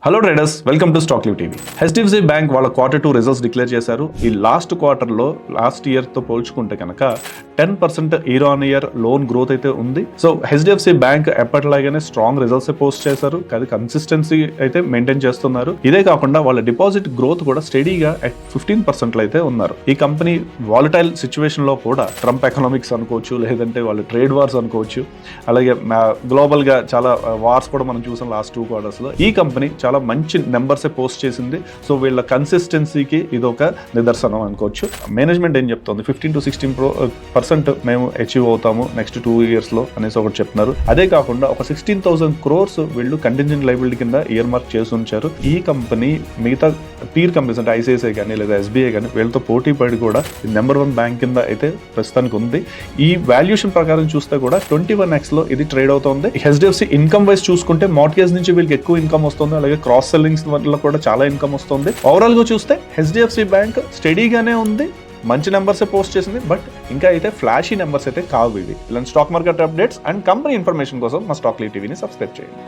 Hello traders, welcome to stock live TV. HDFC bank వాళ్ళ Q2 results declare చేశారు. ఈ last క్వార్టర్లో last ఇయర్తో పోల్చుకుంటే కనుక 10% year on year loan growth అయితే ఉంది. సో హెచ్డిఎఫ్సి బ్యాంక్ ఎప్పటిలాగానే స్ట్రాంగ్ రిజల్ట్స్ పోస్ట్ చేశారు. అది కన్సిస్టెన్సీ అయితే మెయింటైన్ చేస్తున్నారు. ఇదే కాకుండా వాళ్ళ డిపాజిట్ గ్రోత్ కూడా స్టడీగా 15% అయితే ఉన్నారు. ఈ కంపెనీ వాలటైల్ సిచ్యువేషన్ లో కూడా ట్రంప్ ఎకనామిక్స్ అనుకోవచ్చు, లేదంటే వాళ్ళ ట్రేడ్ వార్స్ అనుకోవచ్చు, అలాగే గ్లోబల్ గా చాలా వార్స్ కూడా మనం చూసాం లాస్ట్ 2 quarters లో. ఈ కంపెనీ చాలా మంచి నెంబర్స్ పోస్ట్ చేసింది. సో వీళ్ళ కన్సిస్టెన్సీకి ఇది ఒక నిదర్శనం అనుకోవచ్చు. మేనేజ్మెంట్ ఏం చెప్తుంది, 15 to 16% మేము అచీవ్ అవుతాము నెక్స్ట్ 2 years లో అనేసి ఒకటి చెప్తున్నారు. అదే కాకుండా ఒక 16,000 crores వీళ్ళు కంటింజెంట్ లైబిలిటీ కింద ఇయర్ మార్క్ చేసి ఉంచారు. ఈ కంపెనీ మిగతా పీర్ కంపెనీస్ అంటే ఐసిఐసిఐ కానీ లేదా ఎస్బీఐ కానీ వీళ్ళతో పోటీ పడి కూడా నెంబర్ 1 బ్యాంక్ కింద అయితే ప్రస్తుతానికి ఉంది. ఈ వాల్యుయేషన్ ప్రకారం చూస్తే కూడా 21x లో ఇది ట్రేడ్ అవుతుంది. హెచ్డిఎఫ్సి ఇన్కమ్ వైజ్ చూసుకుంటే మార్ట్గేజ్ నుంచి వీళ్ళకి ఎక్కువ ఇన్కమ్ వస్తుంది, అలాగే క్రాస్ సెల్లింగ్స్ వల్ల కూడా చాలా ఇన్కమ్ వస్తుంది. ఓవరాల్ గా చూస్తే హెచ్డిఎఫ్సి బ్యాంక్ స్టడీగానే ఉంది, మంచి నెంబర్స్ పోస్ట్ చేసింది. బట్ ఇంకా అయితే ఫ్లాషీ నెంబర్స్ అయితే కావు ఇవి. ఇలాంటి stock market updates and company information కోసం మా స్టాక్ లీవ్ టీవీని సబ్స్క్రైబ్ చేయండి.